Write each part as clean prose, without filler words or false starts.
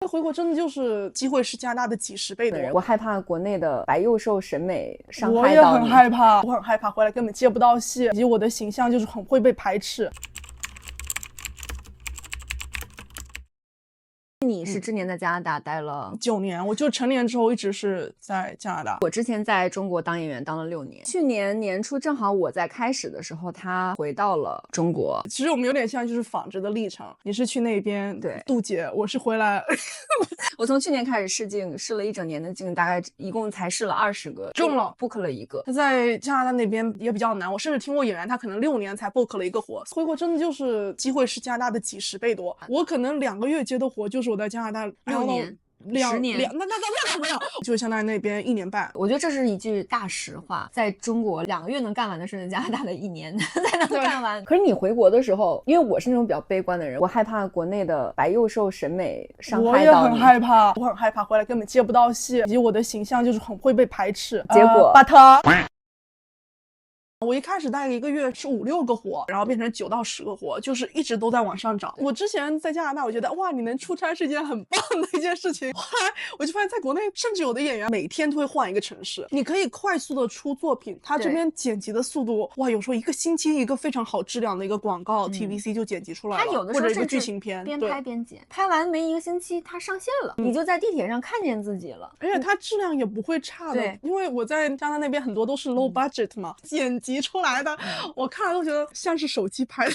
回国真的就是机会是加拿大的几10倍多。我害怕国内的白幼瘦审美伤害到你。我也很害怕，我很害怕回来根本接不到戏，以及我的形象就是很会被排斥。你是之前在加拿大待了9年，我就成年之后一直是在加拿大。我之前在中国当演员当了6年，去年年初正好我在开始的时候，他回到了中国。其实我们有点像就是仿制的历程，你是去那边渡劫，我是回来。我从去年开始试镜，试了1整年的镜，大概一共才试了20个，中了 book 了1个。他在加拿大那边也比较难，我甚至听过演员他可能6年才 book 了1个活，回国真的就是机会是加拿大的几10倍多。我可能2个月接的活就是我在加拿大6年。10年，那没有，就相当于那边1年半。我觉得这是一句大实话，在中国2个月能干完的事，在加拿大的1年才能干完。可是你回国的时候，因为我是那种比较悲观的人，我害怕国内的白幼瘦审美伤害到你。我也很害怕，我很害怕回来根本接不到戏，以及我的形象就是很会被排斥。结果我一开始大概1个月是5、6个活，然后变成9到10个活，就是一直都在往上涨。我之前在加拿大，我觉得哇，你能出差是一件很棒的一件事情。后来我就发现在国内，甚至有的演员每天都会换一个城市，你可以快速的出作品。他这边剪辑的速度，哇，有时候1个星期一个非常好质量的一个广告、TVC 就剪辑出来了，他有的时候或者一个剧情片，边拍边剪，拍完没1个星期，他上线了，你就在地铁上看见自己了。而且它质量也不会差的，因为我在加拿大那边很多都是 low budget 嘛，剪辑出来的。我看了都觉得像是手机拍的。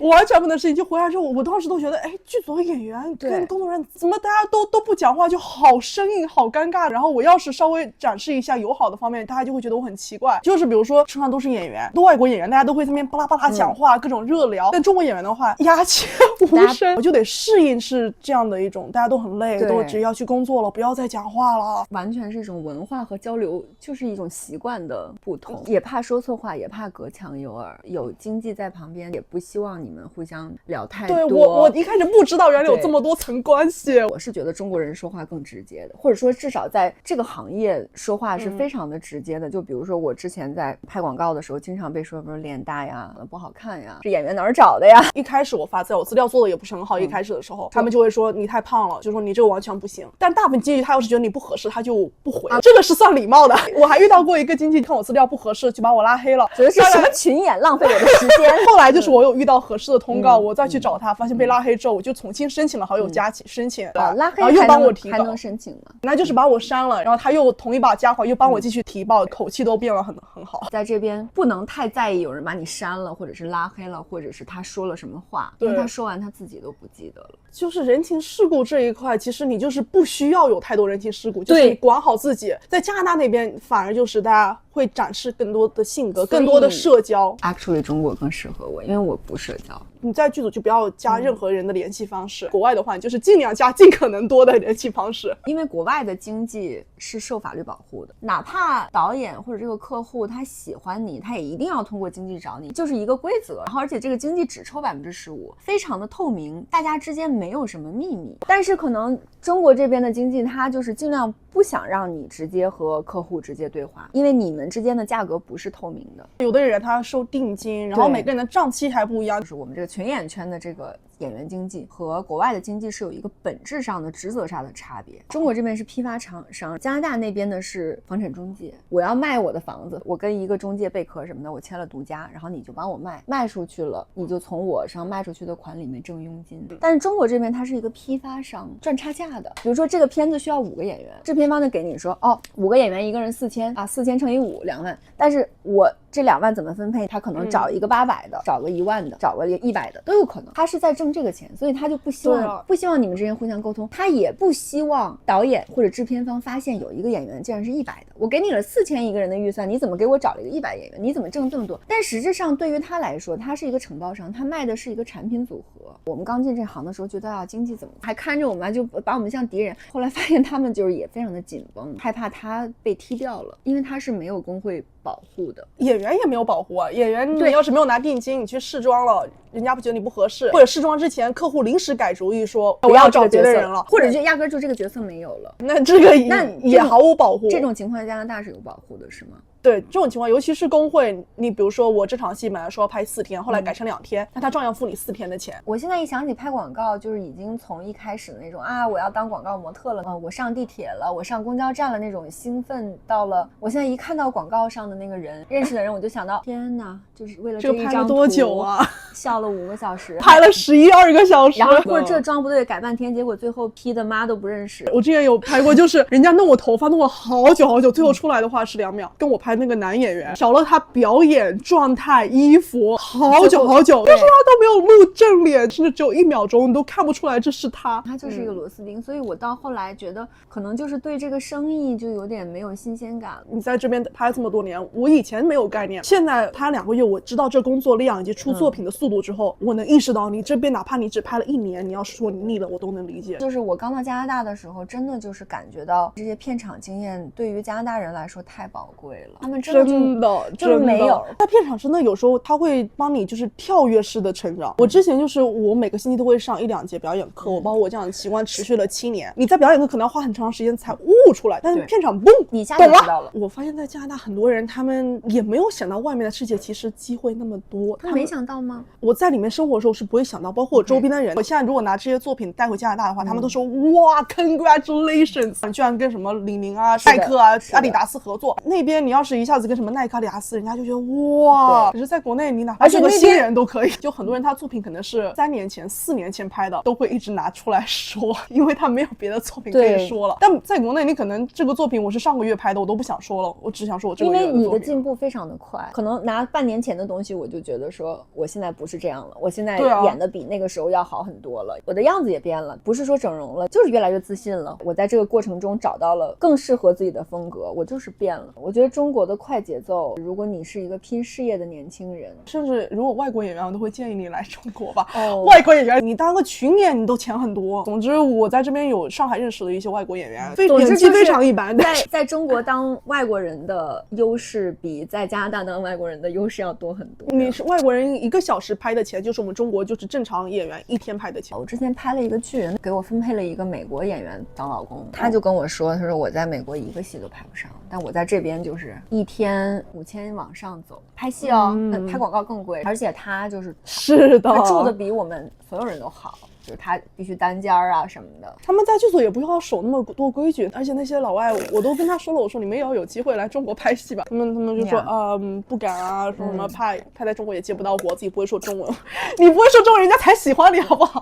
完全不能适应，就回来之后，我当时都觉得，哎，剧组的演员跟工作人员怎么大家都不讲话，就好生硬，好尴尬。然后我要是稍微展示一下友好的方面，大家就会觉得我很奇怪。就是比如说，车上都是演员，都外国演员，大家都会在那边巴拉巴拉讲话，各种热聊。但中国演员的话，鸦雀无声，我就得适应是这样的一种，大家都很累，都直接要去工作了，不要再讲话了。完全是一种文化和交流，就是一种习惯的不同，也怕说错话，也怕隔墙有耳。有经济在旁边，也不希望你们互相聊太多。对，我一开始不知道原来有这么多层关系。我是觉得中国人说话更直接的，或者说至少在这个行业说话是非常的直接的。就比如说我之前在拍广告的时候，经常被说不是脸大呀，不好看呀，这演员哪儿找的呀？一开始我发资料，我资料做的也不是很好，一开始的时候他们就会说你太胖了，就说你这个完全不行。但大部分经纪他要是觉得你不合适，他就不回，这个是算礼貌的。我还遇到过一个经纪看我资料不合适就把我拉黑了，觉得是什么群演浪费我的时间。后来就是我有遇到合适的通告，我再去找他，发现被拉黑之后，我就重新申请了好友加申请，拉黑然后又帮我提报，还能申请吗？那就是把我删了，然后他又同意把我加回来，又帮我继续提报，口气都变了很好。在这边不能太在意有人把你删了，或者是拉黑了，或者是他说了什么话，因为他说完他自己都不记得了。就是人情世故这一块，其实你就是不需要有太多人情世故，就是你管好自己。在加拿大那边反而就是大家会展示更多的性格，更多的社交。Actually 中国更适合我，因为我不社交。你在剧组就不要加任何人的联系方式，国外的话你就是尽量加尽可能多的联系方式。因为国外的经纪是受法律保护的，哪怕导演或者这个客户他喜欢你，他也一定要通过经纪找你，就是一个规则。然后而且这个经纪只抽15%，非常的透明，大家之间没有什么秘密。但是可能中国这边的经纪他就是尽量不想让你直接和客户直接对话，因为你们之间的价格不是透明的。有的人他收定金，然后每个人的账期还不一样。就是我们这个群演圈的这个演员经纪和国外的经纪是有一个本质上的职责上的差别。中国这边是批发厂商，加拿大那边的是房产中介。我要卖我的房子，我跟一个中介贝壳什么的，我签了独家，然后你就帮我卖出去了，你就从我上卖出去的款里面挣佣金。但是中国这边它是一个批发商，赚差价的。比如说这个片子需要5个演员，制片方就给你说5个演员一个人4000啊，4000乘以5，2万。但是我这2万怎么分配？他可能找一个800的，找个1万的，找个100的都有可能。他是在挣这个钱，所以他就不希望你们之间互相沟通，他也不希望导演或者制片方发现有一个演员竟然是100的，我给你了4000一个人的预算，你怎么给我找了一个100演员？你怎么挣这么多？但实质上对于他来说，他是一个承包商，他卖的是一个产品组合。我们刚进这行的时候觉得经济怎么还看着我们，就把我们像敌人。后来发现他们就是也非常的紧绷，害怕他被踢掉了，因为他是没有工会保护的，演员也没有保护啊。演员你要是没有拿定金，你去试妆了，人家不觉得你不合适，或者试妆之前客户临时改主意说我要找别的人了，或者就压根就这个角色没有了，那这个也毫无保护。这种情况加拿大是有保护的是吗？对这种情况，尤其是工会，你比如说我这场戏本来说要拍4天，后来改成2天，那他照样付你4天的钱。我现在一想起拍广告，就是已经从一开始的那种啊我要当广告模特了，我上地铁了，我上公交站了那种兴奋，到了我现在一看到广告上的那个人，认识的人，我就想到天哪，就是为了这一张图拍了多久啊？笑了5个小时，拍了11、2个小时，然后或者这妆不对改半天，结果最后 P 的妈都不认识。我之前有拍过，就是人家弄我头发弄了好久好久，最后出来的话是2秒。跟我拍那个男演员调了他表演状态衣服好久好久，但是他都没有录正脸，甚至只有1秒钟，你都看不出来这是他。他就是一个螺丝钉，所以我到后来觉得可能就是对这个生意就有点没有新鲜感。你在这边拍这么多年，我以前没有概念，现在拍2个月，我知道这工作量以及出作品的速度之后，我能意识到你这边哪怕你只拍了1年，你要是说你腻了，我都能理解。就是我刚到加拿大的时候，真的就是感觉到这些片场经验对于加拿大人来说太宝贵了，他们真的就是没有。在片场真的有时候他会帮你就是跳跃式的成长。我之前就是我每个星期都会上1、2节表演课，我包括我这样的习惯持续了7年。你在表演课可能要花很长时间才悟出来，但是片场嘣，你一下就知道了。我发现在加拿大很多人他们也没有想到外面的世界其实机会那么多。他没想到吗？我在里面生活的时候是不会想到，包括我周边的人。我现在如果拿这些作品带回加拿大的话，他们都说哇 congratulations， 你居然跟什么李宁啊、耐克啊、阿迪达斯合作。那边你要是一下子跟什么耐克、阿迪达斯，人家就觉得哇。可是在国内你哪怕是个新人都可以，就很多人他作品可能是3年前、4年前拍的，都会一直拿出来说，因为他没有别的作品可以说了。但在国内你可能这个作品我是上个月拍的，我都不想说了，我只想说我这个月的作品。因为你的进步非常的快，可能拿半年前的东西我就觉得说我现在不是这样了，我现在演的比那个时候要好很多了，我的样子也变了，不是说整容了，就是越来越自信了。我在这个过程中找到了更适合自己的风格，我就是变了。我觉得中国的快节奏，如果你是一个拼事业的年轻人，甚至如果外国演员，我都会建议你来中国吧。外国演员你当个群演你都钱很多。总之我在这边有上海认识的一些外国演员，演技非常一般。在中国当外国人的优势比在加拿大当外国人的优势要多很多。你是外国人1个小时拍的钱，就是我们中国就是正常演员1天拍的钱。我之前拍了一个剧，给我分配了一个美国演员当老公，他就跟我说，他说我在美国1个戏都拍不上，但我在这边就是1天5000往上走。拍戏拍广告更贵，而且他是的，他住的比我们所有人都好。就是他必须单间啊什么的，他们在剧组也不要守那么多规矩，而且那些老外我都跟他说了，我说你们也要有机会来中国拍戏吧。他们就说不敢啊，说什么怕在中国也接不到活，自己不会说中文。你不会说中文，人家才喜欢你好不好？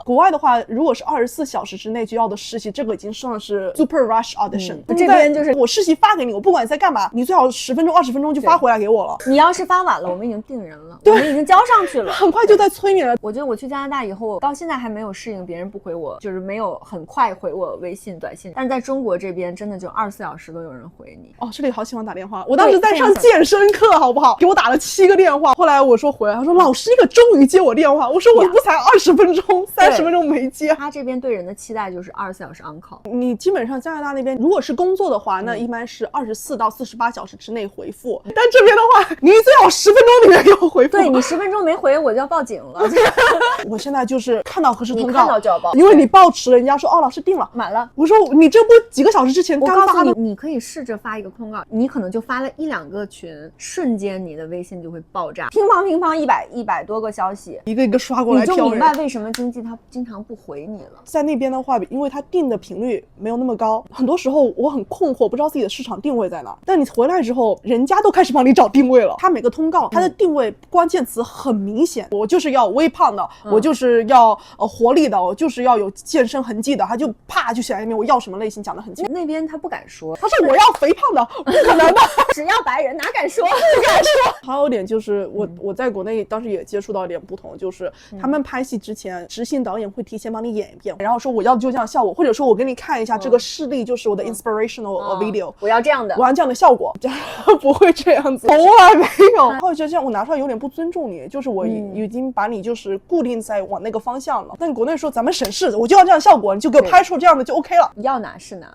国外的话，如果是24小时之内就要的实习，这个已经算是 super rush audition。这边就是我实习发给你，我不管你在干嘛，你最好10分钟、20分钟就发回来给我了。你要是发晚了，我们已经定人了，我们已经交上去了，很快就在催你了。我觉得我去加拿大以后，到现在还没有适应别人不回我，就是没有很快回我微信、短信。但是在中国这边，真的就24小时都有人回你。这里好喜欢打电话。我当时在上健身课，好不好？给我打了7个电话。后来我说回来，他说老师你可终于接我电话。我说我不才20分钟、30分钟没接。他这边对人的期待就是24小时 on call。你基本上加拿大那边如果是工作的话，那一般是24到48小时之内回复。但这边的话，你最好10分钟里面给我回复。对，你10分钟没回，我就要报警了。我现在就是看到核实通告，你看到就要报，因为你报迟了，人家说老师定了，满了。我说你这不几个小时之前刚发的。你可以试着发一个通告，你可能就发了1、2个群，瞬间你的微信就会爆炸，乒乓乒乓100多个消息，一个一个刷过来，你就明白为什么经济他经常不回你了。在那边的话，因为他定的频率没有那么高，很多时候我很困惑，不知道自己的市场定位在哪。但你回来之后，人家都开始帮你找定位了。他每个通告，他的定位关键词很明显，我就是要微胖的，我就是要活力的，我就是要有健身痕迹的，他就啪就写在那边，我要什么类型讲得很清楚。那边他不敢说，他说我要肥胖的，不可能的，只要白人哪敢说，不敢说。还有一点就是我在国内当时也接触到一点不同，就是他们拍戏之前，执行导演会提前帮你演一遍，然后说我要就这样效果，或者说我给你看一下这个示例，就是我的 inspirational video，我要这样的，我要这样的效果，不会这样子，从来没有。然后就这样，我拿出来有点不尊重你，就是我已经把你就是固定在往那个方向了。但国内说咱们省事，我就要这样效果，你就给我拍出这样的就 OK 了。要拿是拿。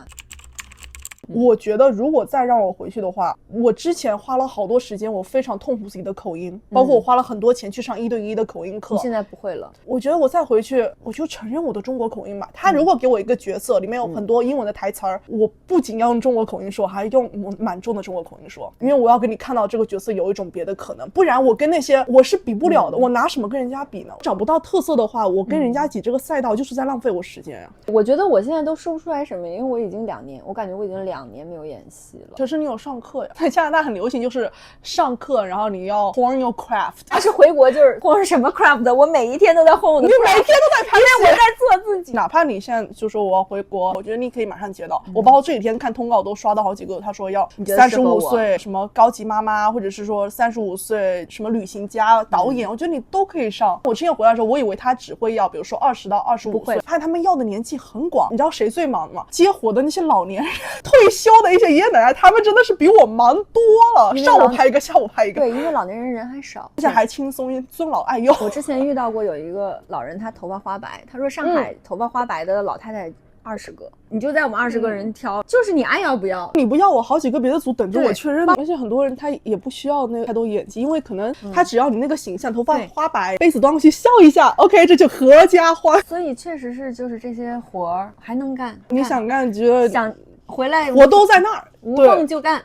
我觉得如果再让我回去的话，我之前花了好多时间，我非常痛苦自己的口音，包括我花了很多钱去上1对1的口音课。你现在不会了？我觉得我再回去，我就承认我的中国口音吧。他如果给我一个角色，里面有很多英文的台词儿，我不仅要用中国口音说，还用满重的中国口音说，因为我要给你看到这个角色有一种别的可能，不然我跟那些我是比不了的，我拿什么跟人家比呢？找不到特色的话，我跟人家挤这个赛道就是在浪费我时间呀。我觉得我现在都说不出来什么，因为我已经2年，我感觉我已经2年没有演戏了。可是你有上课呀，在加拿大很流行，就是上课，然后你要 hone your craft。但是回国就是 hone 什么 craft， 我每一天都在 hone 我的 craft， 你每天都在拍戏，因为我在做自己。哪怕你现在就说我要回国，我觉得你可以马上接到。我包括这几天看通告都刷到好几个，他说要35岁什么高级妈妈，或者是说35岁什么旅行家、导演，我觉得你都可以上。我之前回来的时候，我以为他只会要，比如说20到25岁，发现他们要的年纪很广。你知道谁最忙吗？接活的那些老年人、退休的一些爷爷奶奶，他们真的是比我忙多了，上午拍一个，下午拍一个。对，因为老年人还少，而且还轻松，尊老爱幼。我之前遇到过有一个老人，他头发花白，他说上海头发花白的老太太20个，你就在我们20个人挑，就是你爱要不要，你不要我好几个别的组等着我确认。而且很多人他也不需要那个太多演技，因为可能他只要你那个形象，头发花白，杯子端过去笑一下 ，OK， 这就合家欢。所以确实是就是这些活儿还能干，你想干，觉得想回来我都在那儿，无缝就干。